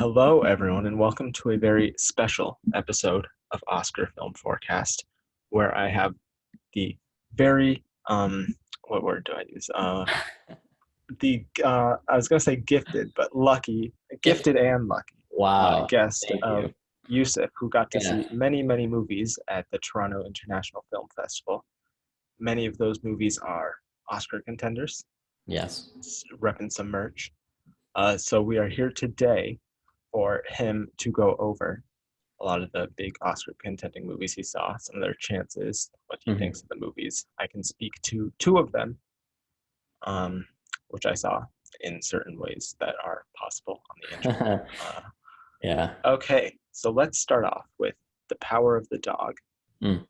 Hello, everyone, and welcome to a very special episode of Oscar Film Forecast, where I have the very what word do I use? I was gonna say gifted, but lucky, Gift. gifted and lucky Wow. guest Thank of you. Yousef, who got to Yeah. see many movies at the Toronto International Film Festival. Many of those movies are Oscar contenders, Yes. repping some merch. So we are here today for him to go over a lot of the big Oscar contending movies he saw, some of their chances, what he Hmm. thinks of the movies. I can speak to two of them, um, which I saw in certain ways that are possible on the internet. Yeah. Okay, so let's start off with The Power of the Dog. Mm.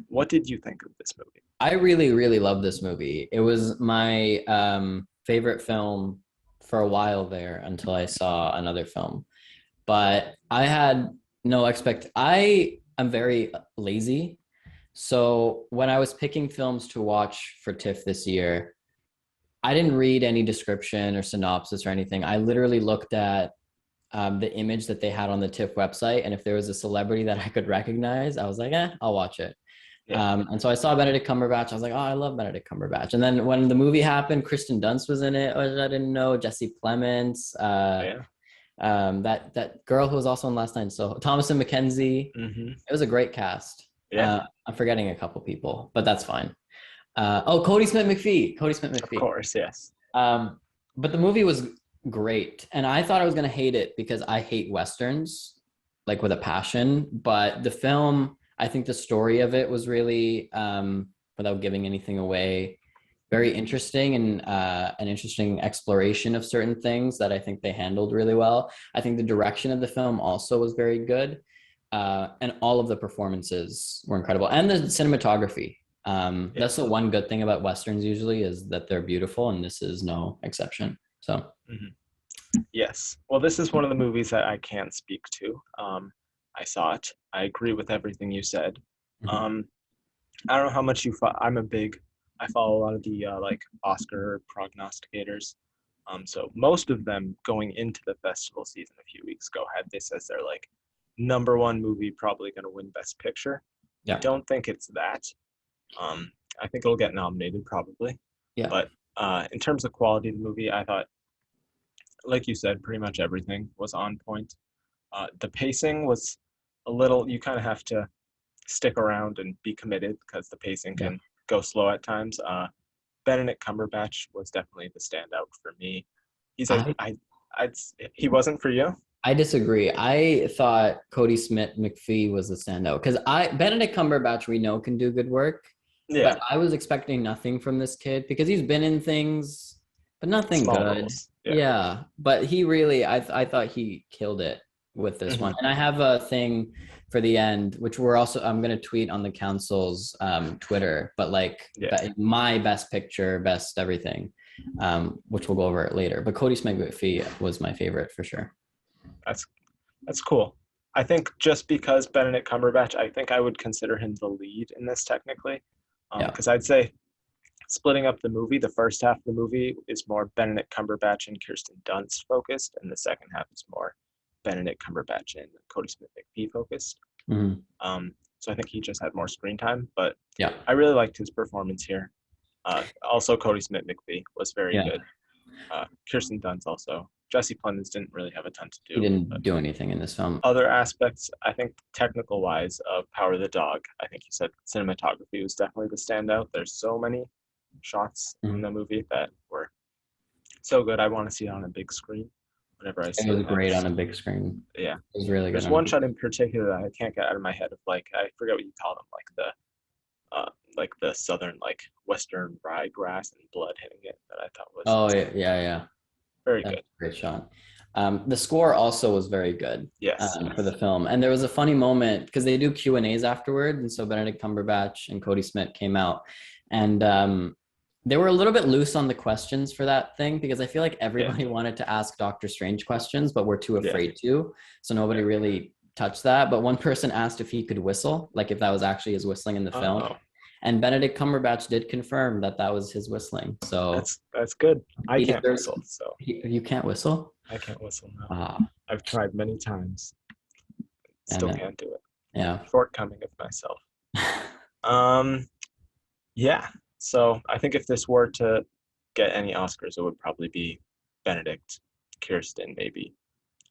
What did you think of this movie? I really love this movie. It was my favorite film for a while there until I saw another film. But I had no expect. I am very lazy. So when I was picking films to watch for TIFF this year, I didn't read any description or synopsis or anything. I literally looked at the image that they had on the TIFF website. And if there was a celebrity that I could recognize, I was like, I'll watch it. Yeah, And so I saw Benedict Cumberbatch. I was like, oh, I love Benedict Cumberbatch. And then when the movie happened, Kristen Dunst was in it, which I didn't know. Jesse Plemons, yeah. that girl who was also in Last Night. So Thomason McKenzie. Hmm. It was a great cast. Yeah, I'm forgetting a couple people, but that's fine. Cody Smith McPhee. Cody Smith of McPhee. course, yes. Um, but the movie was great, and I thought I was gonna hate it because I hate westerns like with a passion. But the film, I think the story of it was really, without giving anything away, very interesting and an interesting exploration of certain things that I think they handled really well. I think the direction of the film also was very good, and all of the performances were incredible, and the cinematography. Yeah. That's the one good thing about westerns usually is that they're beautiful, and this is no exception. So, Hmm. Yes. Well, this is one of the movies that I can speak to. I saw it. I agree with everything you said. mhm. Um, I don't know how much you follow. I follow a lot of the like Oscar prognosticators. So most of them going into the festival season a few weeks ago had this as their like number one movie, probably going to win Best Picture. I Yeah, don't think it's that. I think it'll get nominated probably, yeah. but in terms of quality of the movie, I thought, like you said, pretty much everything was on point. The pacing was a little. You kind of have to stick around and be committed because the pacing Yeah. can go slow at times. Benedict Cumberbatch was definitely the standout for me. He's a I I'd he wasn't for you. I disagree. I thought Cody Smith McPhee was the standout because I Benedict Cumberbatch we know can do good work, Yeah, but I was expecting nothing from this kid because he's been in things, but nothing small good. roles. Yeah. Yeah, but he really, I thought he killed it with this Hmm. one. And I have a thing for the end, which we're also I'm gonna tweet on the council's Twitter, but like Yeah, my best picture, best everything, which we'll go over it later. But Cody Smith McPhee was my favorite for sure. that's that's cool. I think just because Benedict Cumberbatch, I think I would consider him the lead in this technically, Yeah. because I'd say splitting up the movie, the first half of the movie is more Benedict Cumberbatch and Kirsten Dunst focused, and the second half is more Benedict Cumberbatch and Cody Smith McPhee focused. Mhm. So I think he just had more screen time, but Yeah. I really liked his performance here. Also, Cody Smith McPhee was very Yeah. good. Kirsten Dunst also. Jesse Plemons didn't really have a ton to He do, but didn't do anything in this film. other aspects, I think technical wise of Power of the Dog, I think you said cinematography was definitely the standout. There's so many shots in Mhm. the movie that were so good. I want to see it on a big screen whenever I It see it was great on next. a big screen. Yeah. It was really good There's on a one big shot in particular that I can't get out of my head of like I forget what you call them, like the southern like western ryegrass and blood hitting it that I thought was Oh yeah. very That's good. a great shot. The score also was very good Yes, for the yes. film, and there was a funny moment because they do Q&As afterward, and so Benedict Cumberbatch and Cody Smith came out, and they were a little bit loose on the questions for that thing because I feel like Yeah, everybody wanted to ask Doctor Strange questions, but were too yeah, afraid to, so nobody yeah. really touched that. But one person asked if he could whistle, like if that was actually his whistling in the film, Oh, And Benedict Cumberbatch did confirm that that was his whistling. So That's good. I he can't deserves. whistle, so You can't whistle. I can't whistle now. Ah, I've tried many times. damn Still it. can't do it. Yeah. Shortcoming of myself. Um, yeah. So I think if this were to get any Oscars, it would probably be Benedict, Kirsten, maybe,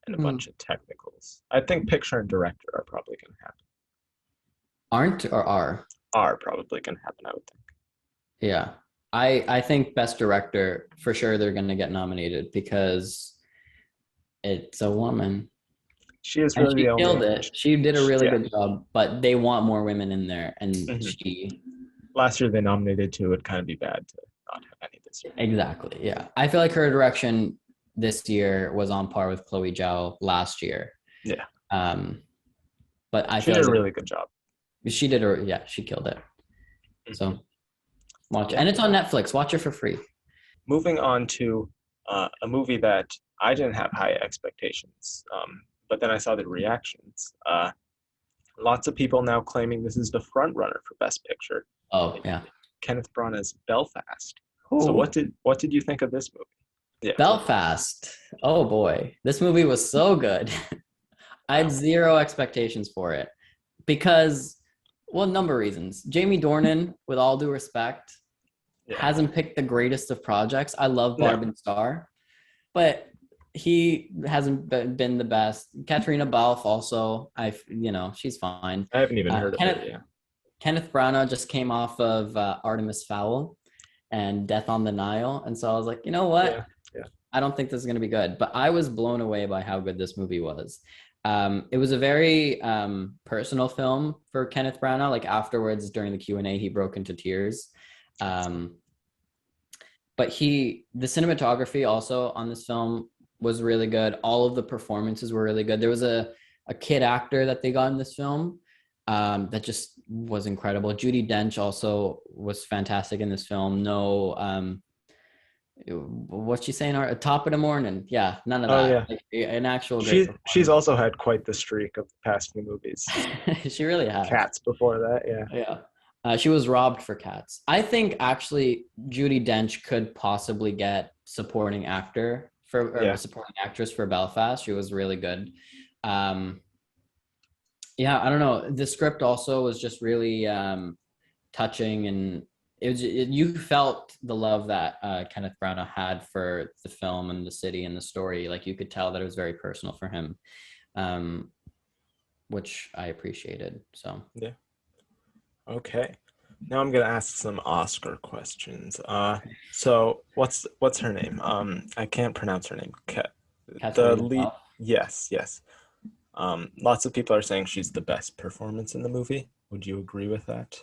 and a Hmm. bunch of technicals. I think picture and director are probably going to happen. Aren't or are? Are probably going to happen, I would think. Yeah. I think best director for sure they're gonna get nominated because it's a woman. She is And really she the only. killed it. She did a really Yeah. good job, but they want more women in there. And Mhm. she Last year they nominated two. It'd kind of be bad to not have any this year. exactly, yeah. I feel like her direction this year was on par with Chloe Zhao last year. Yeah. But I She feel did a like really good job. she did her, yeah, she killed it. So watch it. Yeah. And it's on Netflix. Watch it for free. Moving on to a movie that I didn't have high expectations, but then I saw the reactions. Lots of people now claiming this is the front runner for Best Picture. Oh yeah. Kenneth Branagh's Belfast. So Ooh. what did you think of this movie? Yeah. Belfast. Oh boy. This movie was so good. I had zero expectations for it because, well, number of reasons. Jamie Dornan, with all due respect, Yeah. hasn't picked the greatest of projects. I love Barb No. and Star, but he hasn't been the best. Katrina Balfe also, she's fine. I haven't even heard of it. Yeah. Kenneth Branagh just came off of Artemis Fowl and Death on the Nile, and so I was like, you know what? Yeah. I don't think this is going to be good, but I was blown away by how good this movie was. It was a very personal film for Kenneth Branagh. Like afterwards, during the Q&A, he broke into tears. But the cinematography also on this film was really good. All of the performances were really good. There was a kid actor that they got in this film that just was incredible. Judi Dench also was fantastic in this film. No, what's she saying? Top of the morning. Yeah, none of that. Oh yeah. Like, an actual great. She's also had quite the streak of the past few movies. She really has. Cats before that, yeah. Yeah. She was robbed for Cats. I think actually Judi Dench could possibly get supporting actor supporting actress for Belfast. She was really good. Yeah, I don't know. The script also was just really touching, and you felt the love that Kenneth Branagh had for the film and the city and the story. Like you could tell that it was very personal for him, which I appreciated. So yeah. Okay. Now I'm gonna ask some Oscar questions. So what's her name? I can't pronounce her name. The lead. Yes. Lots of people are saying she's the best performance in the movie. Would you agree with that?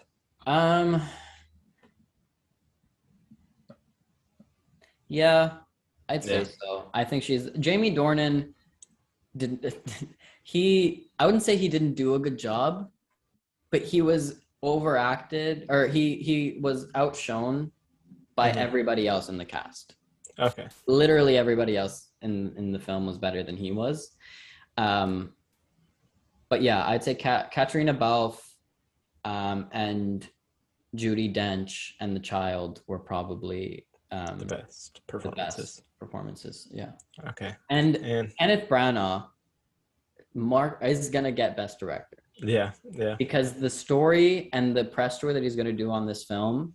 Yeah, I'd say so. I think Jamie Dornan didn't I wouldn't say he didn't do a good job, but he was overacted, or he was outshone by everybody else in the cast. Okay. Literally everybody else in the film was better than he was. But yeah, I'd say Katrina Balfe and Judi Dench and the child were probably the best performances. Yeah. Okay. And Kenneth Branagh is gonna get best director. Yeah. Because the story and the press tour that he's gonna do on this film,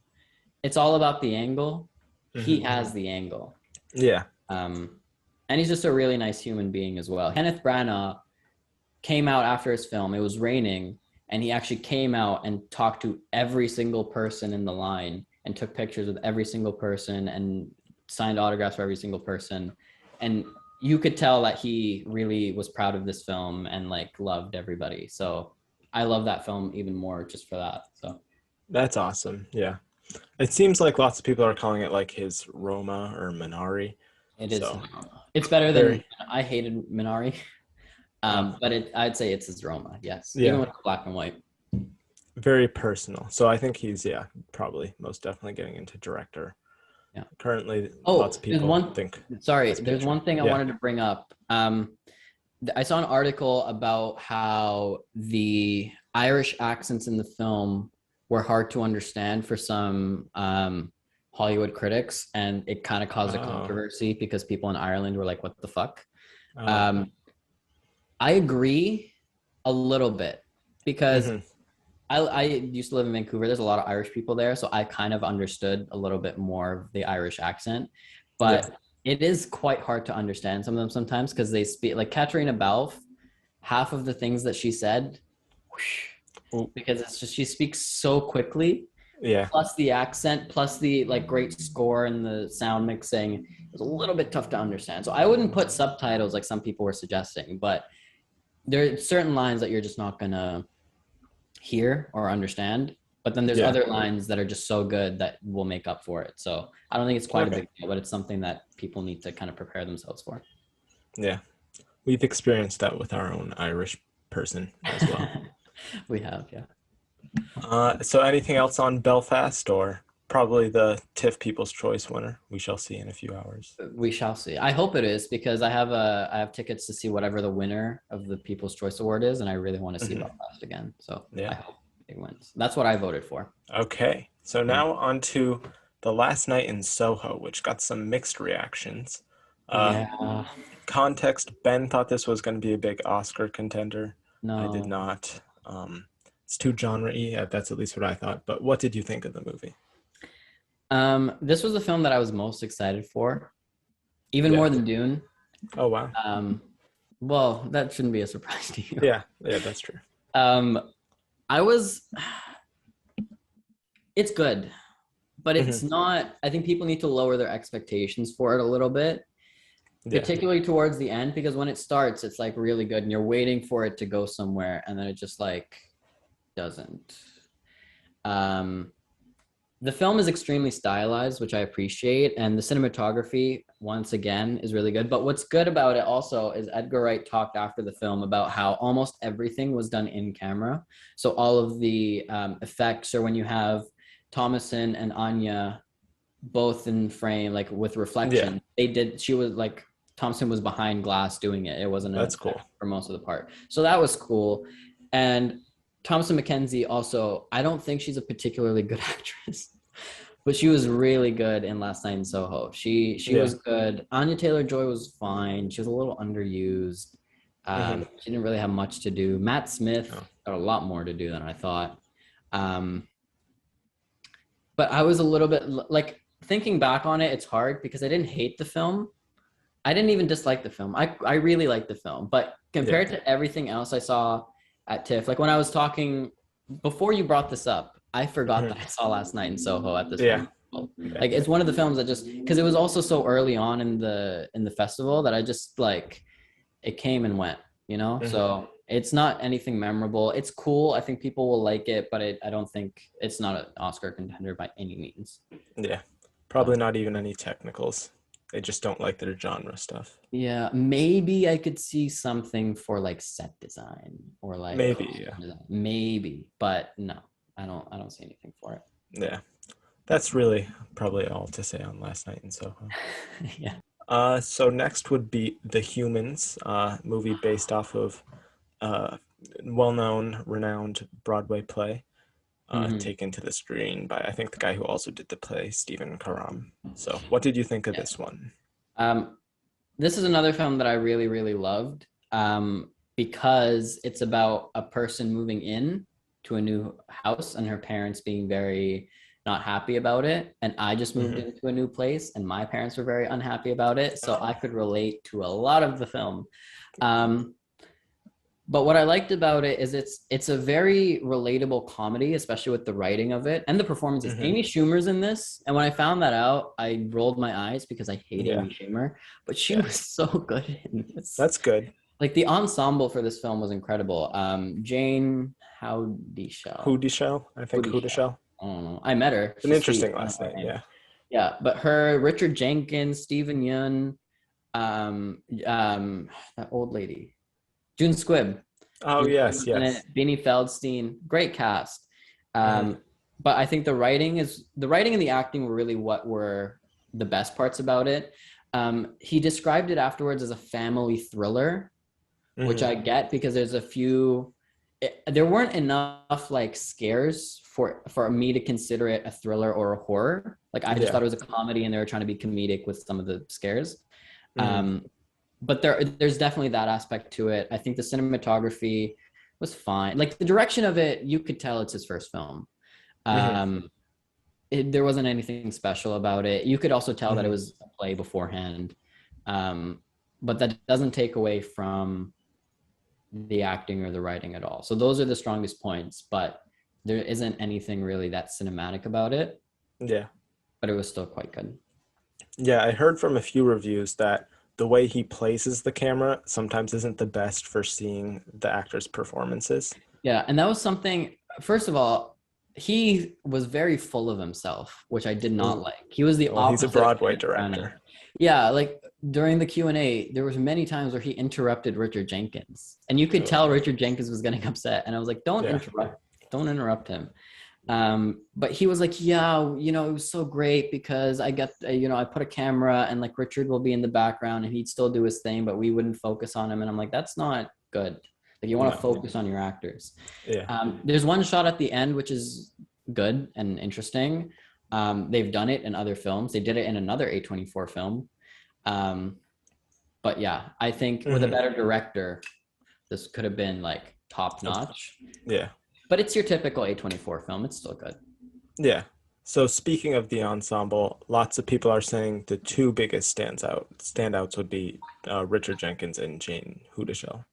it's all about the angle. He has the angle. Yeah. And he's just a really nice human being as well. Kenneth Branagh came out after his film. It was raining, and he actually came out and talked to every single person in the line and took pictures with every single person and signed autographs for every single person. And you could tell that he really was proud of this film and like loved everybody. So I love that film even more just for that. So that's awesome. Yeah. It seems like lots of people are calling it like his Roma or Minari. It is. It's better than I hated Minari. But I'd say it's his Roma. Yes. Yeah. Even with black and white. Very personal. So I think he's probably most definitely getting into director. Yeah. Currently, lots of people think. Sorry, there's one thing I wanted to bring up. I saw an article about how the Irish accents in the film were hard to understand for some Hollywood critics, and it kind of caused a Oh, controversy because people in Ireland were like, "What the fuck?" okay. I agree a little bit because Hmm. I used to live in Vancouver. There's a lot of Irish people there, so I kind of understood a little bit more of the Irish accent, Yeah. but it is quite hard to understand some of them sometimes because they speak like Katrina Balfe. Half of the things that she said, whoosh, Ooh, because it's just she speaks so quickly, yeah. plus the accent, plus the like great score and the sound mixing. It's a little bit tough to understand. So I wouldn't put subtitles like some people were suggesting, but there are certain lines that you're just not gonna hear or understand. But then there's Yeah. other lines that are just so good that will make up for it. So I don't think it's quite a Okay. big deal, but it's something that people need to kind of prepare themselves for. Yeah. We've experienced that with our own Irish person as well. We have, yeah. So anything else on Belfast or probably the TIFF People's Choice winner? We shall see in a few hours. We shall see. I hope it is because I have tickets to see whatever the winner of the People's Choice Award is, and I really want to see Hmm. Belfast again. So I Yeah. hope it wins. That's what I voted for. Okay. So Yeah. now on to The Last Night in Soho, which got some mixed reactions. Uh, Yeah. Context, Ben thought this was going to be a big Oscar contender. I did No. not. It's too genre-y. That's at least what I thought. But what did you think of the movie? This was the film that I was most excited for, even Yeah. more than Dune. Oh, wow. Um, well, that shouldn't be a surprise to you. Yeah. Yeah, that's true. Um, I was. It's good, but Hmm. it's not. I think people need to lower their expectations for it a little bit, Yeah. particularly towards the end, because when it starts, it's like really good, and you're waiting for it to go somewhere, and then it just like doesn't. Um, the film is extremely stylized, which I appreciate, and the cinematography, once again, is really good. But what's good about it also is Edgar Wright talked after the film about how almost everything was done in camera. So all of the effects, or when you have Thomason and Anya both in frame, like with Yeah. reflection, they did. She was like Thompson was behind glass doing it. It wasn't an That's effect cool. for most of the part. So that was cool. And Thompson McKenzie also, I don't think she's a particularly good actress, but she was really good in Last Night in Soho. She Yeah. was good. Anya Taylor-Joy was fine. She was a little underused. Hmm. She didn't really have much to do. Matt Smith Oh. had a lot more to do than I thought. Um, but I was a little bit like thinking back on it, it's hard because I didn't hate the film. I didn't even dislike the film. I really liked the film, but Yeah. compared to everything else I saw at TIFF, like when I was talking before you brought this up, I forgot Hmm. that I saw Last Night in Soho at this Yeah. film. Yeah. Like it's one of the films that just because it was also so early on in the festival that I just like it came and went, you know. Hmm. So it's not anything memorable. It's cool. I think people will like it, but I don't think it's not an Oscar contender by any means. Yeah. So Probably not even any technicals. They just don't like their genre stuff. yeah, maybe I could see something for like set design or like Maybe, costume yeah. design. Maybe, but no, I don't see anything for it. Yeah. That's really probably all to say on Last Night in Soho. Yeah. So next would be The Humans, movie based off of uh, well-known, renowned Broadway play, Hmm. taken to the screen by I think the guy who also did the play, Stephen Karam. So, what did you think of Yeah. this one? Um, this is another film that I really, really loved because it's about a person moving in to a new house and her parents being very not happy about it. And I just moved Hmm. into a new place and my parents were very unhappy about it. So Oh, I could relate to a lot of the film. Um, but what I liked about it is it's a very relatable comedy, especially with the writing of it and the performances. hmm. Amy Schumer's in this, and when I found that out, I rolled my eyes because I hate Yeah, Amy Schumer, but she yeah, was so good in this. that's good. Like the ensemble for this film was incredible. Jane Who Houdyshell, de Shell? I think Who de Houdyshell. Shell. I don't know. I met her. It's an She's sweet. interesting I don't last know her name. name. Yeah. Yeah, but her, Richard Jenkins, Stephen Yun, that old lady, June Squibb. Oh June Squibb yes, was in it. yes. Beanie Feldstein, great cast. Hmm. But I think the writing and the acting were really what were the best parts about it. He described it afterwards as a family thriller, which Hmm. I get because there's a few. There weren't enough like scares for me to consider it a thriller or a horror. Like I just thought it was a comedy and they were trying to be comedic with some of the scares. But there's definitely that aspect to it. I think the cinematography was fine. Like the direction of it, you could tell it's his first film. There wasn't anything special about it. You could also tell that it was a play beforehand. But that doesn't take away from the acting or the writing at all. So those are the strongest points, but there isn't anything really that cinematic about it. Yeah. But it was still quite good. Yeah, I heard from a few reviews that the way he places the camera sometimes isn't the best for seeing the actors' performances. Yeah, and that was something, first of all, he was very full of himself, which I did not like. He was the opposite. He's a Broadway director. Yeah, like during the Q&A, there was many times where he interrupted Richard Jenkins. And you could tell Richard Jenkins was getting upset. And I was like, don't interrupt him. But he was like, yeah, you know, it was so great because I got, you know, I put a camera and like Richard will be in the background and he'd still do his thing, but we wouldn't focus on him. And I'm like, that's not good. Like you want to focus on your actors. Yeah. There's one shot at the end, which is good and interesting. They've done it in other films. They did it in another A24 film. But yeah, I think with a better director, this could have been like top notch. Yeah. But it's your typical A24 film. It's still good. Yeah. So speaking of the ensemble, lots of people are saying the two biggest standouts would be Richard Jenkins and Jane Houdyshell.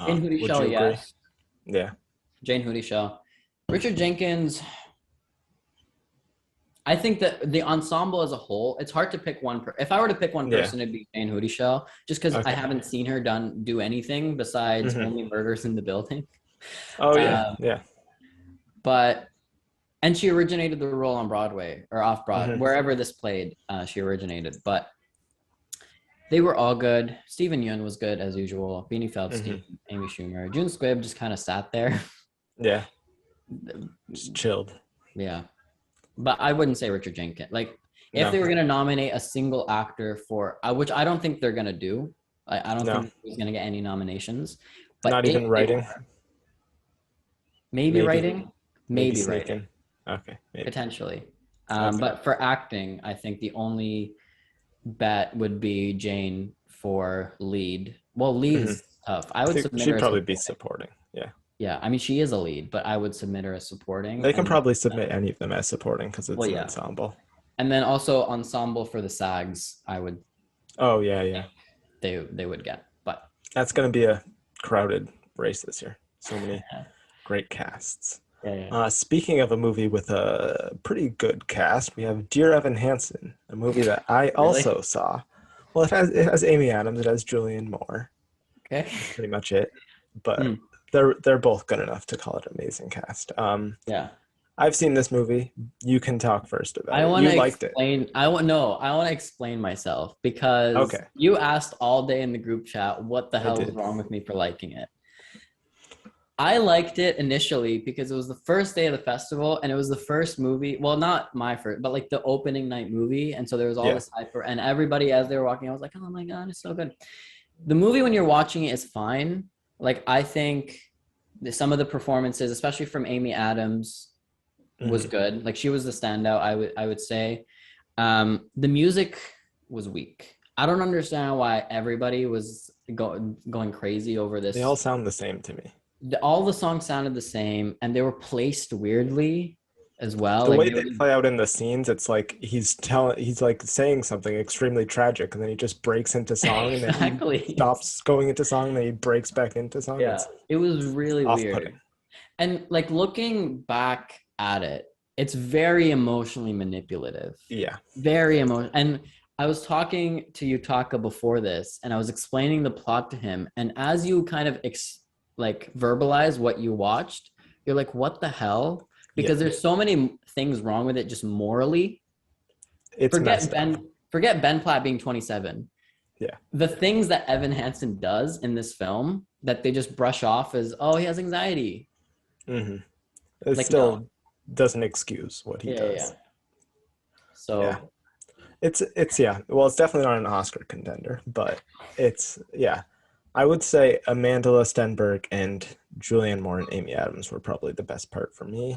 Jane Houdyshell, yes. Yeah. Jane Houdyshell. Richard Jenkins, I think that the ensemble as a whole, it's hard to pick one. If I were to pick one person, it'd be Jane Houdyshell, just because I haven't seen her do anything besides Only Murders in the Building. Oh, yeah. Yeah. And she originated the role on Broadway or off Broadway, wherever this played, she originated. But they were all good. Stephen Yeun was good as usual. Beanie Feldstein, Amy Schumer. June Squibb just kind of sat there. Yeah. Just chilled. Yeah. But I wouldn't say Richard Jenkins. Like, if they were going to nominate a single actor for, which I don't think they're going to do. I don't think he's going to get any nominations. But not even writing? Maybe writing? Maybe writing. Writing. Okay. Maybe. Potentially. But for acting, I think the only bet would be Jane for lead. Well, lead is tough. I would submit she'd probably be supporting. Yeah. Yeah, I mean, she is a lead, but I would submit her as supporting. They can probably submit any of them as supporting because it's an ensemble. And then also ensemble for the SAGs, I would. Oh, yeah. They would get, but. That's going to be a crowded race this year. So many great casts. Yeah. Speaking of a movie with a pretty good cast, we have Dear Evan Hansen, a movie that I also saw. Well, it has Amy Adams, it has Julianne Moore. Okay. Pretty much it. But they're both good enough to call it an amazing cast. Yeah. I've seen this movie. You can talk first about it. You liked it. I want to explain myself because you asked all day in the group chat what the hell was wrong with me for liking it. I liked it initially because it was the first day of the festival and it was the first movie. Well, not my first, but like the opening night movie. And so there was all this hype and everybody as they were walking, I was like, oh my God, it's so good. The movie when you're watching it is fine. Like I think some of the performances, especially from Amy Adams, was good. Like she was the standout, I would say. The music was weak. I don't understand why everybody was going crazy over this. They all sound the same to me. All the songs sounded the same and they were placed weirdly as well. The way they play out in the scenes, it's like he's like saying something extremely tragic and then he just breaks into song and then he stops going into song and then he breaks back into song. Yeah, it was really weird. And like looking back at it, it's very emotionally manipulative. Yeah. Very emotional. And I was talking to Yutaka before this and I was explaining the plot to him. And as you kind of verbalize what you watched, you're like, what the hell? Because there's so many things wrong with it just morally. Forget Ben Platt being 27. Yeah. The things that Evan Hansen does in this film that they just brush off as, oh, he has anxiety. It still doesn't excuse what he does. Yeah. So it's well, it's definitely not an Oscar contender, but I would say Amanda Stenberg and Julianne Moore and Amy Adams were probably the best part for me.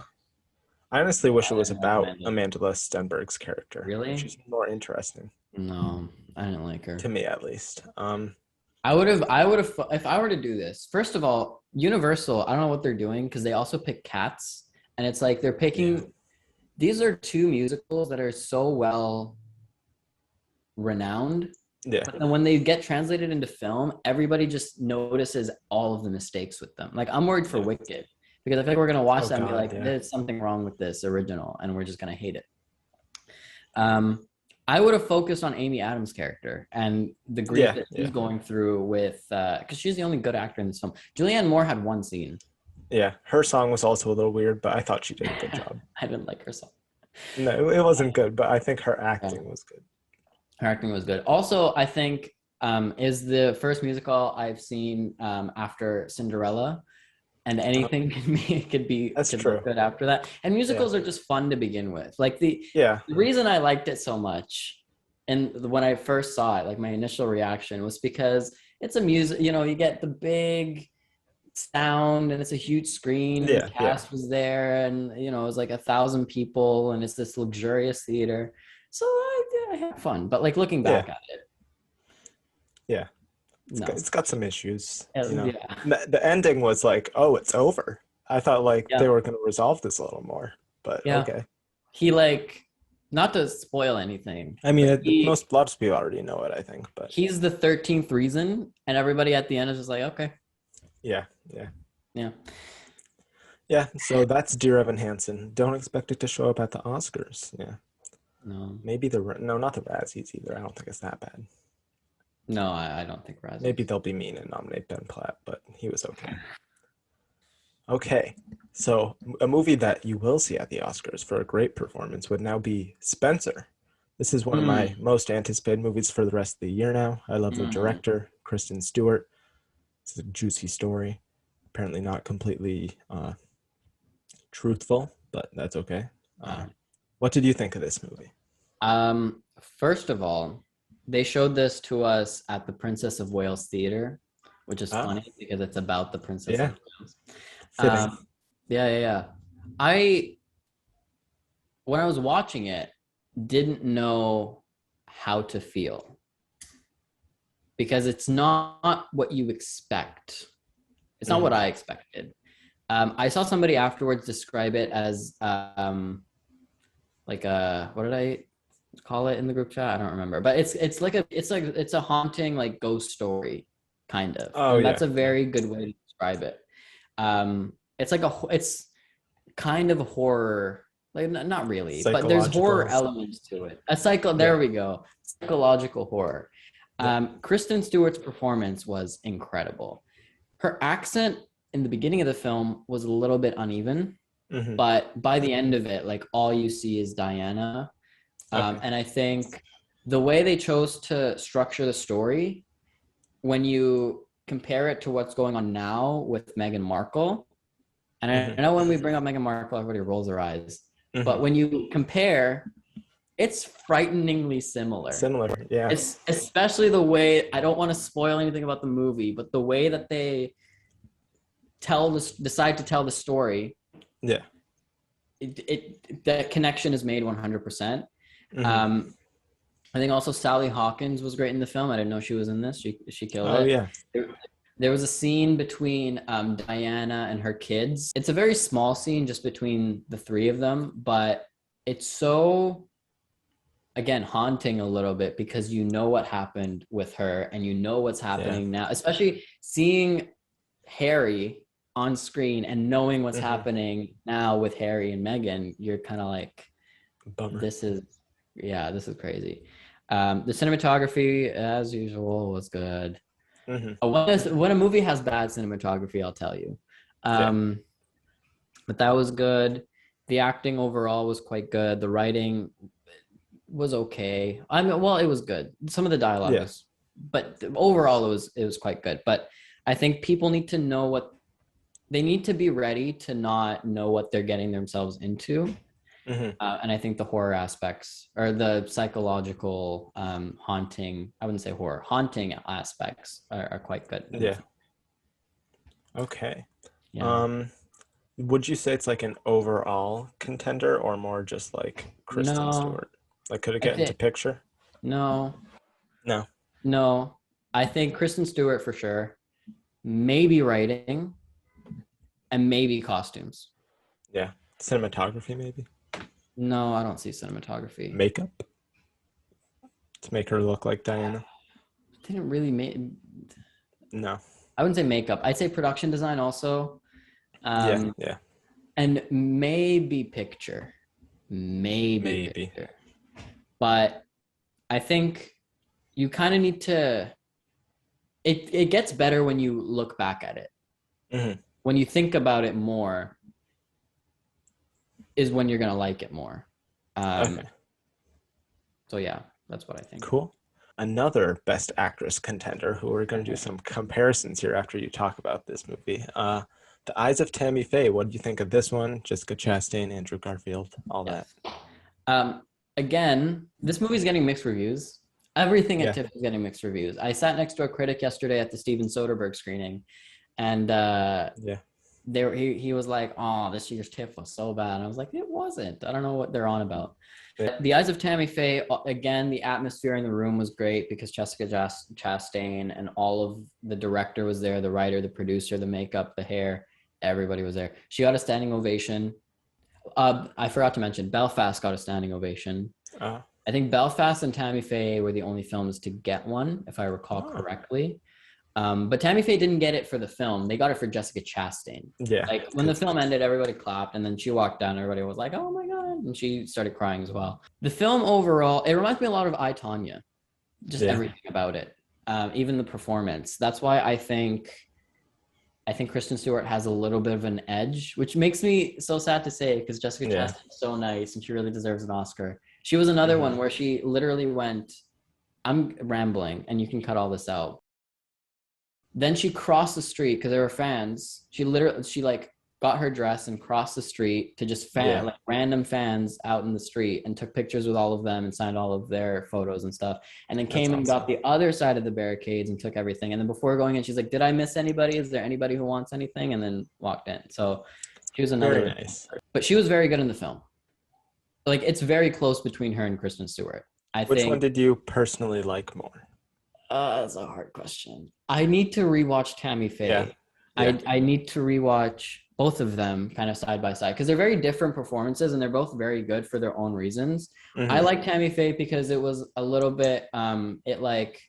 I honestly wish it I was didn't like about Amanda. Amanda Stenberg's character. I think Really? she's more interesting No, I didn't like to her. me, at least. I would have, if I were to do this, first of all, Universal, I don't know what they're doing because they also pick Cats. And it's like they're Yeah, picking, these are two musicals that are so well renowned. yeah, But then when they get translated into film, everybody just notices all of the mistakes with them. Like I'm worried for yeah. Wicked because I feel like we're gonna watch Oh that and be God, like, yeah, there's something wrong with this original, and we're just gonna hate it. Um, I would have focused on Amy Adams' character and the grief yeah, that she's yeah, going through with, because she's the only good actor in this film. Julianne Moore had one scene. yeah. Her song was also a little weird, but I thought she did a good job. I didn't like her song. No, it wasn't good, but I think her Yeah, acting was good. her acting was good. Also, I think is the first musical I've seen after Cinderella, and Oh, anything that's could look true. good after that. And Yeah, musicals are just fun to begin with. Like yeah, the reason I liked it so much, and when I first saw it, like my initial reaction was because it's a music. You know, you get the big sound and it's a huge screen and the yeah, yeah, cast was there and it was like 1,000 people and it's this luxurious theater. So I had fun, but like looking yeah, back at it, yeah. no. It's got some issues, Yeah, The ending was like, oh, it's over. I thought like they yeah, were gonna resolve this a little more, but yeah. okay. He like, not to spoil anything, I mean, but most lots of people already know it, I think, but he's the 13th reason, and everybody at the end is just like, okay, yeah, yeah, yeah. yeah. So that's Dear Evan Hansen. Don't expect it to show up at the Oscars. Yeah, No, maybe the no, not the Razzies either. I don't think it's that bad. no, I don't think Maybe Razzies. they'll be mean and nominate Ben Platt, but he was okay. Okay, so a movie that you will see at the Oscars for a great performance would now be Spencer. This is one of my Mm, most anticipated movies for the rest of the year now. I love the mm, director, Kristen Stewart. It's a juicy story. Apparently not completely truthful, but that's okay. uh, What did you think of this movie? First of all, they showed this to us at the Princess of Wales Theater, which is Ah, funny because it's about the Princess yeah, of Wales. fitting. Yeah, yeah, yeah. I When I was watching it, didn't know how to feel because it's not what you expect. It's not what Hmm. I expected. I saw somebody afterwards describe it as like a, what did I call it in the group chat? I don't remember, but it's a haunting like ghost story kind of, Oh and that's yeah, a yeah. very good way to describe it. It's kind of a horror, like not really, but there's horror Psychological. elements to it. A cycle. Yeah, There we go. Psychological horror. yeah. Kristen Stewart's performance was incredible. Her accent in the beginning of the film was a little bit uneven, Hmm. but by the end of it, like all you see is Diana. Okay. And I think the way they chose to structure the story, when you compare it to what's going on now with Meghan Markle, and Hmm. I know when we bring up Meghan Markle, everybody rolls their eyes, Hmm. but when you compare, it's frighteningly similar. Similar. Yeah. It's especially the way, I don't want to spoil anything about the movie, but the way that they decide to tell the story, Yeah. that connection is made 100%. Hmm. Um, I think also Sally Hawkins was great in the film. I didn't know she was in this. She killed Oh it. yeah. There was a scene between Diana and her kids. It's a very small scene just between the three of them, but it's so, again, haunting a little bit because you know what happened with her and you know what's Yeah. happening now, especially seeing Harry on screen and knowing what's Hmm. happening now with Harry and Meghan. You're kind of like, Bummer. this is, yeah, this is crazy. The cinematography, as usual, was good. Hmm. When a movie has bad cinematography, I'll tell you. Yeah. Um, but that was good. The acting overall was quite good. The writing was okay. I mean, well, it was good. Some of the dialogue Yeah. was, but overall, it was quite good. But I think people need to know what they need to be ready to not know what they're getting themselves into. Hmm. And I think the horror aspects or the psychological haunting, I wouldn't say horror, haunting aspects are quite good in the Yeah. film. Okay. Yeah. Um, Would you say it's like an overall contender or more just like Kristen No, Stewart? Like, could it I get into think picture? no, No. no. I think Kristen Stewart for sure. Maybe writing and maybe costumes. Yeah. Cinematography, maybe. No, I don't see cinematography. Makeup to make her look like Diana. Didn't really make. No. I wouldn't say makeup. I'd say production design also, Yeah. um, Yeah. and maybe picture, maybe Maybe. picture. But I think you kind of need to. It gets better when you look back at it. Hmm. When you think about it more, is when you're gonna like it more. Um, Okay. so yeah, that's what I think. Cool. Another Best Actress contender who we're going to do some comparisons here after you talk about this movie. The Eyes of Tammy Faye. What do you think of this one? Jessica Chastain, Andrew Garfield, all that. Yes. Um, Again, this movie's getting mixed reviews. Everything at Yeah. TIFF is getting mixed reviews. I sat next to a critic yesterday at the Steven Soderbergh screening, and Yeah. he was like, "Oh, this year's TIFF was so bad." And I was like, "It wasn't. I don't know what they're on about." Yeah. The Eyes of Tammy Faye, again, the atmosphere in the room was great because Jessica Chastain and all of the director was there, the writer, the producer, the makeup, the hair, everybody was there. She got a standing ovation. I forgot to mention, Belfast got a standing ovation. Uh, I think Belfast and Tammy Faye were the only films to get one, if I recall oh. correctly. But Tammy Faye didn't get it for the film. They got it for Jessica Chastain. Yeah. Like when the film ended, everybody clapped, and then she walked down. Everybody was like, "Oh my god!" And she started crying as well. The film overall, it reminds me a lot of I, Tonya. Just Yeah. everything about it, even the performance. That's why I think Kristen Stewart has a little bit of an edge, which makes me so sad to say because Jessica Yeah. Chastain is so nice and she really deserves an Oscar. She was another one where she literally went, I'm rambling and you can cut all this out. Then she crossed the street because there were fans. She like got her dress and crossed the street to just Yeah. like random fans out in the street and took pictures with all of them and signed all of their photos and stuff. And then That's came and got awesome. the other side of the barricades and took everything. And then before going in, she's like, "Did I miss anybody? Is there anybody who wants anything?" And then walked in. So she was Very another, nice. but she was very good in the film. Like it's very close between her and Kristen Stewart. I Which one think did you personally like more? that's a hard question. I need to rewatch Tammy Yeah. Faye. Yeah. I need to rewatch both of them kind of side by side because they're very different performances and they're both very good for their own reasons. I Hmm. like Tammy Faye because it was a little bit it like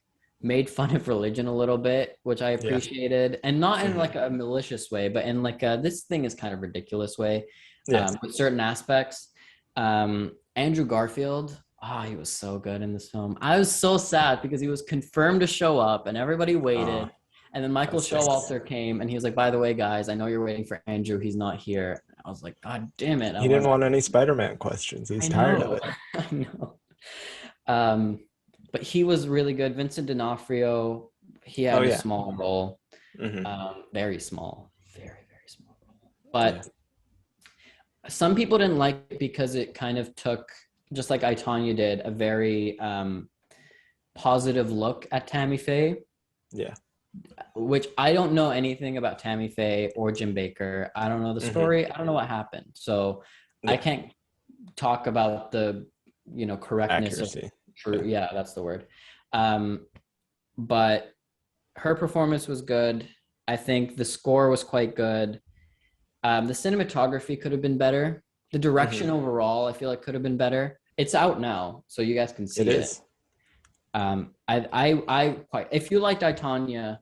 made fun of religion a little bit, which I Yeah. appreciated, and not in Hmm. like a malicious way, but in like a this thing is kind of ridiculous way Yeah. with certain aspects. Andrew Garfield, oh, he was so good in this film. I was so sad because he was confirmed to show up and everybody Oh, waited. And then Michael that's just. Showalter came and he was like, "By the way, guys, I know you're waiting for Andrew. He's not here." I was like, "God damn it. I He didn't want want any Spider-Man questions. I He's tired of know. it. I know." Um, but he was really good. Vincent D'Onofrio, he Oh had a yeah. small role, Hmm. very small, very, very small role. Yeah. But some people didn't like it because it kind of took, just like I, Tonya did, a very positive look at Tammy Faye, Yeah. which I don't know anything about Tammy Faye or Jim Baker. I don't know the Hmm. story. I don't know what happened. So I Yeah. can't talk about the, correctness of Accuracy. true. Yeah. Yeah, that's the word. Um, but her performance was good. I think the score was quite good. The cinematography could have been better. The Hmm. direction overall, I feel like could have been better. It's out now, so you guys can It see it. is. I quite. If you liked I, Tonya,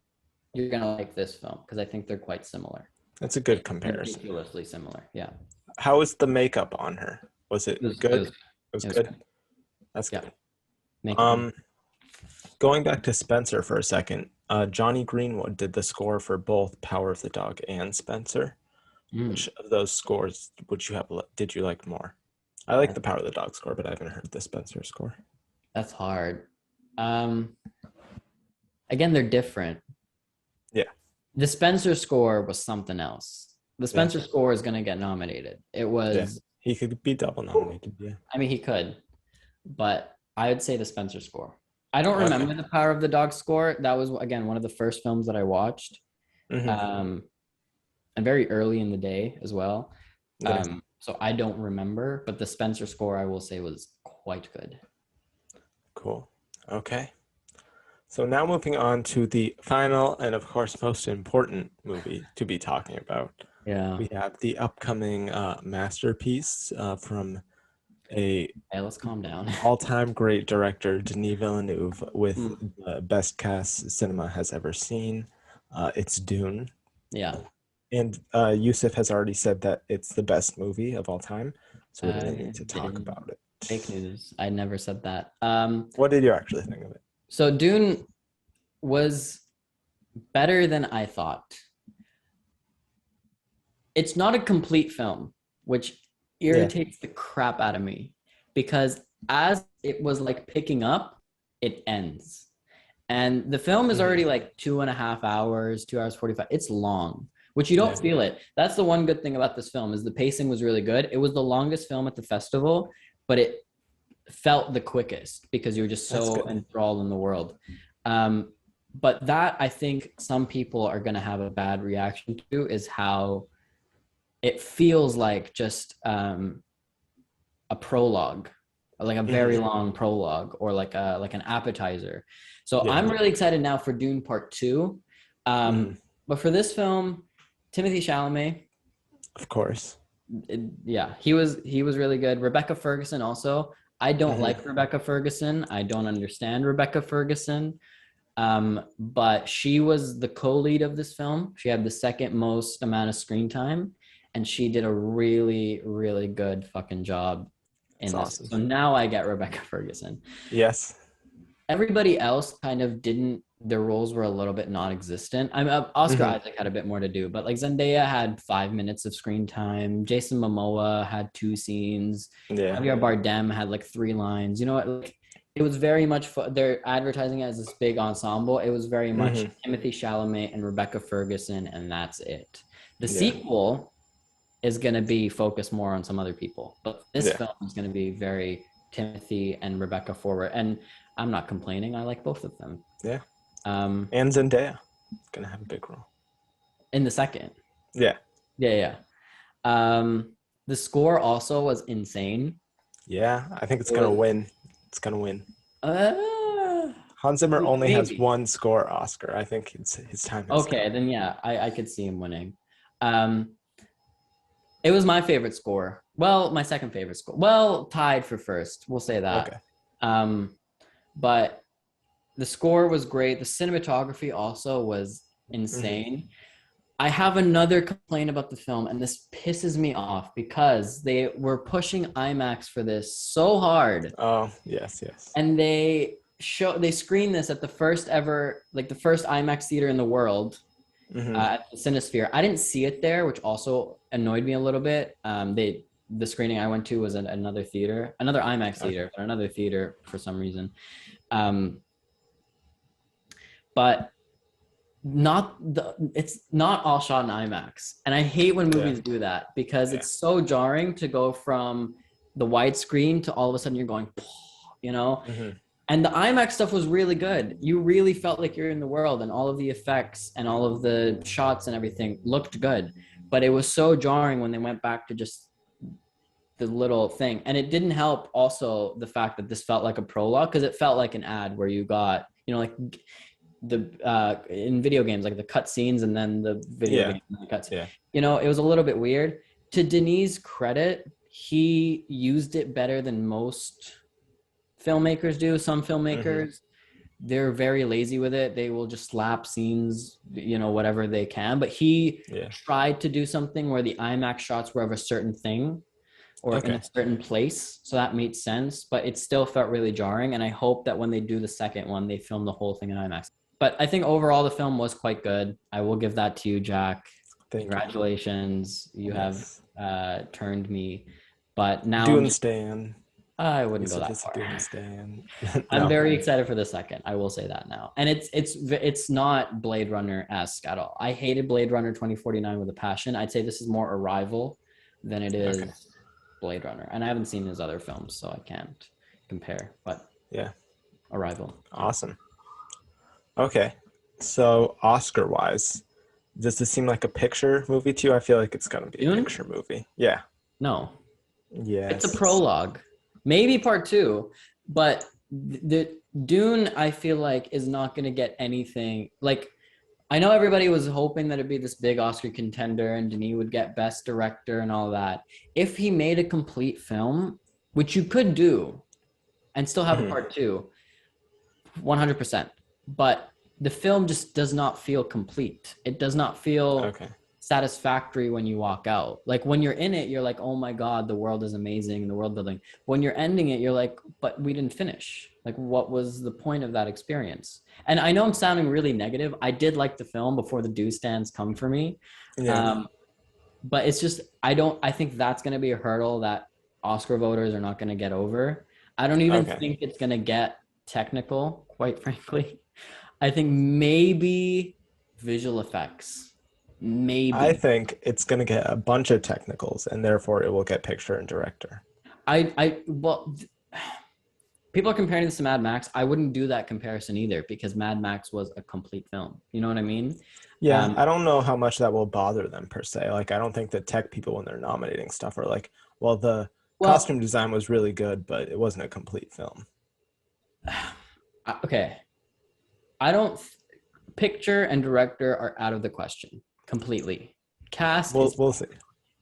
you're gonna like this film because I think they're quite similar, That's a good comparison. ridiculously similar. Yeah, How was the makeup on her? Was it it was. It good? was. It was It was good. good. That's Yeah, good. makeup was. Um, Going back to Spencer for a second, Johnny Greenwood did the score for both Power of the Dog and Spencer. Mm, Which of those scores did you like more? I like that, the Power of the Dog score, but I haven't heard the Spencer score. that's hard. Um, Again, they're different. Yeah, The Spencer score was something else. The yeah, Spencer score is gonna get nominated. It yeah. was. He could be double nominated. Yeah. I mean, he could, but I would say the Spencer score. I don't Okay. remember the Power of the Dog score. That was again one of the first films that I watched. Hmm. Um, and very early in the day as well. Yeah. So I don't remember, but the Spencer score I will say was quite good. Cool. Okay. So now moving on to the final and of course most important movie to be talking about. Yeah. We have the upcoming masterpiece from a Hey, let's calm down. all-time great director, Denis Villeneuve, with Mm, the best cast cinema has ever seen. It's Dune. yeah. And Yousef has already said that it's the best movie of all time, so we really I need to talk didn't. about it. Fake news. I never said that. What did you actually think of it? So Dune was better than I thought. It's not a complete film, which Yeah. irritates the crap out of me because as it was like picking up, it ends. And the film is already Hmm. like 2.5 hours, 2 hours 45. It's long, which you Yeah. don't feel it. That's the one good thing about this film is the pacing was really good. It was the longest film at the festival, but it felt the quickest because you were just That's so good. enthralled in the world. Um, but that I think some people are going to have a bad reaction to is how it feels like just a prologue, like a very Hmm. long prologue, or like an appetizer. So Yeah. I'm really excited now for Dune Part Two. Hmm. But for this film, Timothy Chalamet, Of course. yeah, he was really good. Rebecca Ferguson also. I don't Hmm. like Rebecca Ferguson. I don't understand Rebecca Ferguson. But she was the co-lead of this film. She had the second most amount of screen time, and she did a really, really good fucking job It's in this. awesome. So now I get Rebecca Ferguson. Yes. Everybody else kind of didn't. Their roles were a little bit non-existent. Oscar Hmm. Isaac had a bit more to do, but like Zendaya had 5 minutes of screen time. Jason Momoa had 2 scenes. Yeah. Javier Bardem had like 3 lines. You know what? Like, it was very much they're advertising it as this big ensemble. It was very much Hmm. Timothy Chalamet and Rebecca Ferguson, and that's it. The Yeah. sequel is going to be focused more on some other people, but this Yeah. film is going to be very Timothy and Rebecca forward, and I'm not complaining. I like both of them. Yeah. Um, And Zendaya gonna have a big role. in the second, Yeah. yeah, yeah. The score also was insane. Yeah. I think it's It gonna was win. It's gonna win. uh, Hans Zimmer only has maybe one score Oscar. I think his time has okay. come. Then yeah, I could see him winning. Um, it was my favorite score. Well, my second favorite score. Well, tied for first. We'll say that. Okay. Um, but the score was great. The cinematography also was Hmm. insane. I have another complaint about the film, and this pisses me off because they were pushing IMAX for this so hard, Oh, yes, yes. and they screened this at the first ever, like the first IMAX theater in the world, Hmm. at the Cinesphere. I didn't see it there, which also annoyed me a little bit. The screening I went to was at another theater, another IMAX Okay. theater, but another theater for some reason. Um, but it's not all shot in IMAX. And I hate when Yeah. movies do that because Yeah. it's so jarring to go from the widescreen to all of a sudden you're going, you know? Hmm. And the IMAX stuff was really good. You really felt like you're in the world, and all of the effects and all of the shots and everything looked good. But it was so jarring when they went back to just the little thing. And it didn't help also the fact that this felt like a prologue because it felt like an ad where you got, like the in video games, like the cut scenes and then the video Yeah. game cuts. Yeah. It was a little bit weird. To Denis' credit, he used it better than most filmmakers do. Some Hmm. filmmakers, they're very lazy with it. They will just slap scenes, whatever they can. But he Yeah. tried to do something where the IMAX shots were of a certain thing or in a Okay. certain place. So that made sense, but it still felt really jarring. And I hope that when they do the second one, they film the whole thing in IMAX. But I think overall the film was quite good. I will give that to you, Jack. Thank you. Congratulations. You have Yes. turned me. But now Dune Stan. I wouldn't go Yousef that is a far. Dune Stan. I'm No. very excited for the second. I will say that now. And it's not Blade Runner-esque at all. I hated Blade Runner 2049 with a passion. I'd say this is more Arrival than it Okay. is Blade Runner. And I haven't seen his other films, so I can't compare. But Yeah. Arrival. Yeah. Awesome. Okay. So Oscar wise, Does this seem like a picture movie to you? I feel like it's gonna be a Dune? picture movie. Yeah. No, it's a Yes. prologue, maybe part two, but the Dune I feel like is not going to get anything. Like I know everybody was hoping that it'd be this big Oscar contender and Denis would get Best Director and all that. If he made a complete film, which you could do and still have a Mhm. part two, 100%. But the film just does not feel complete. It does not feel Okay. satisfactory when you walk out. Like when you're in it, you're like, oh my God, the world is amazing, the world building. When you're ending it, you're like, but we didn't finish. Like, what was the point of that experience? And I know I'm sounding really negative. I did like the film before the do stands come for me. Yeah. Um, but it's just, I think that's going to be a hurdle that Oscar voters are not going to get over. I don't even Okay. think it's going to get technical, quite frankly. I think maybe visual effects. I Maybe. think it's gonna get a bunch of technicals, and therefore it will get picture and director. Well, people are comparing this to Mad Max. I wouldn't do that comparison either because Mad Max was a complete film. You know what I mean? Yeah, Um, I don't know how much that will bother them per se. Like, I don't think the tech people when they're nominating stuff are like, well, the well, costume design was really good, but it wasn't a complete film. okay. I don't picture and director are out of the question completely. Cast is We'll see.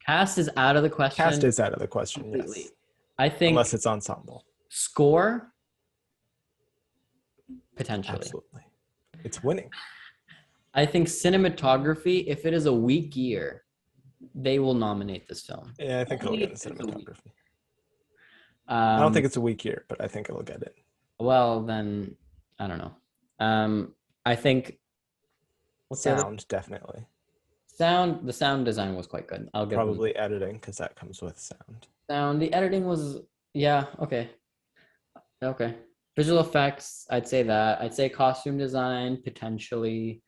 cast is out of the Cast question is out of the question, completely. yes, I unless think it's ensemble. score potentially. Absolutely, it's winning. I think cinematography, if it is a weak year, they will nominate this film. Yeah, I think it'll Only get if in it's a weak. cinematography. I don't Um, think it's a weak year, but I think it'll get it. well, then I don't know. I think what's the other Sound definitely, sound? The sound design was quite good. I'll give them probably editing because that comes with sound. sound. The editing was yeah okay okay. Visual effects, I'd say that. I'd say costume design potentially.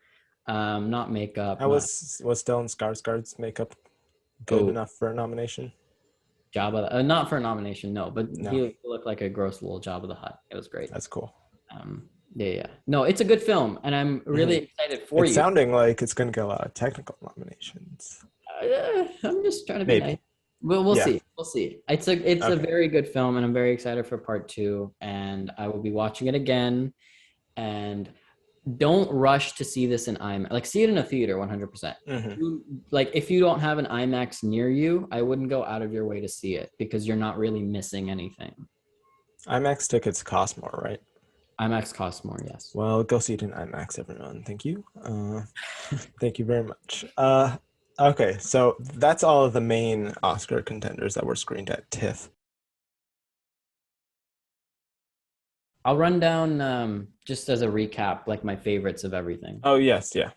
Not makeup, How not was Stellan Skarsgård's makeup good oh enough for a nomination? Jabba. Not for a nomination, no, but No, he looked like a gross little Jabba the Hutt. It was great. that's cool. Yeah, yeah. No, it's a good film, and I'm really Hmm. excited for It's you. sounding like it's going to get a lot of technical nominations. I'm just trying to be nice. Maybe. We'll Yeah. see. We'll see. It's a Okay. very good film, and I'm very excited for part two. And I will be watching it again. And don't rush to see this in IMAX. Like, see it in a theater, 100%. Hmm. Like, if you don't have an IMAX near you, I wouldn't go out of your way to see it because you're not really missing anything. IMAX tickets cost more, right? IMAX costs more, yes. Well, go see it in IMAX, everyone. Thank you. Thank you very much. Okay, so that's all of the main Oscar contenders that were screened at TIFF. I'll run down just as a recap, like my favorites of everything. Oh, yes, yeah.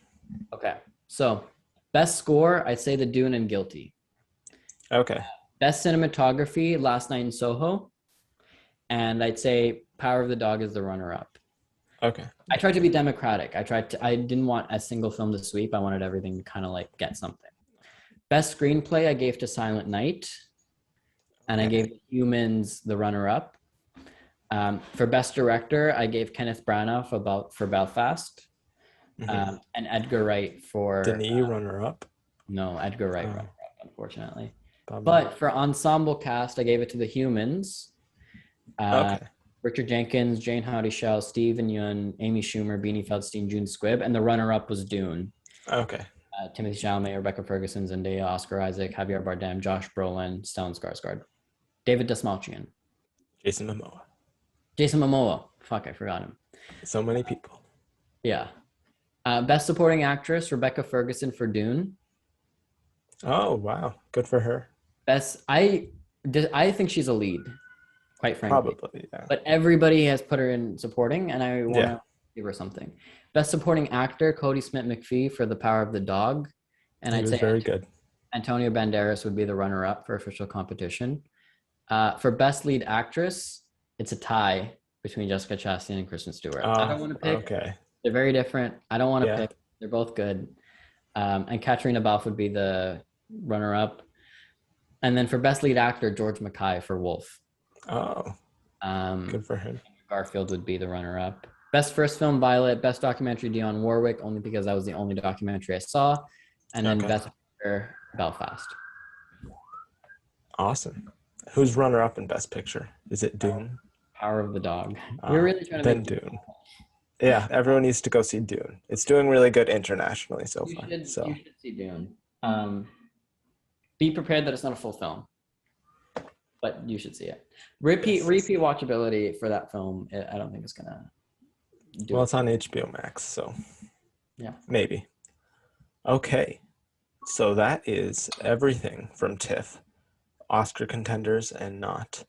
Okay. So, best score, I'd say The Dune and Guilty. Okay. Best cinematography, Last Night in Soho. And I'd say Power of the Dog is the runner up. Okay. I tried to be democratic. I didn't want a single film to sweep. I wanted everything to kind of like get something. Best screenplay, I gave to Silent Night. And I Okay. gave Humans the runner up. For best director, I gave Kenneth Branagh for Belfast. Hmm. And Edgar Wright for Denis runner up. no Edgar Wright Oh, runner up, unfortunately. bummer. But for ensemble cast, I gave it to The Humans. Uh, Okay. Richard Jenkins, Jane Houdyshell, Stephen Yeun, Amy Schumer, Beanie Feldstein, June Squibb, and the runner-up was Dune. Okay. Timothy Chalamet, Rebecca Ferguson, Zendaya, Oscar Isaac, Javier Bardem, Josh Brolin, Stellan Skarsgård, David Dastmalchian, Jason Momoa. Jason Momoa. Fuck, I forgot him. So many people. Yeah. Best Supporting Actress, Rebecca Ferguson for Dune. Oh, wow. Good for her. Best, I think she's a lead, quite frankly. Probably, yeah. But everybody has put her in supporting, and I want Yeah. to give her something. Best Supporting Actor, Cody Smith-McPhee for The Power of the Dog, and He I'd was say very good. Antonio Banderas would be the runner-up for official competition. For Best Lead Actress, it's a tie between Jessica Chastain and Kristen Stewart. I don't want to pick. Okay. They're very different. I don't want to Yeah. pick. They're both good. And Katrina Balfe would be the runner-up. And then for Best Lead Actor, George Mackay for Wolf. Oh, Um, good for him. Garfield would be the runner-up. Best First Film, Violet. Best Documentary, Dionne Warwick, only because that was the only documentary I saw. and then Okay. Best Picture, Belfast. Awesome. Who's runner up in Best Picture? Is it Dune? Power of the Dog. We're really trying to Then make. Dune. Yeah, everyone needs to go see Dune. It's doing really good internationally so You far. should So you should see Dune. Be prepared that it's not a full film, but you should see it. Repeat watchability for that film. I don't think it's gonna do well, it. it's on HBO Max, so Yeah. maybe. Okay. So that is everything from TIFF, Oscar contenders and not.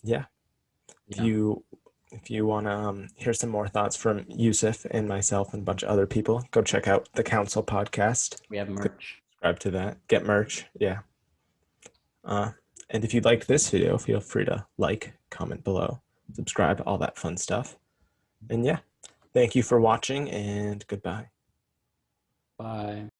Yeah. If Yeah. you want to hear some more thoughts from Yousef and myself and a bunch of other people, go check out the Council podcast. We have merch. Subscribe to that. Get merch. Yeah. Uh, and if you liked this video, feel free to like, comment below, subscribe, all that fun stuff. And yeah, thank you for watching and goodbye. Bye.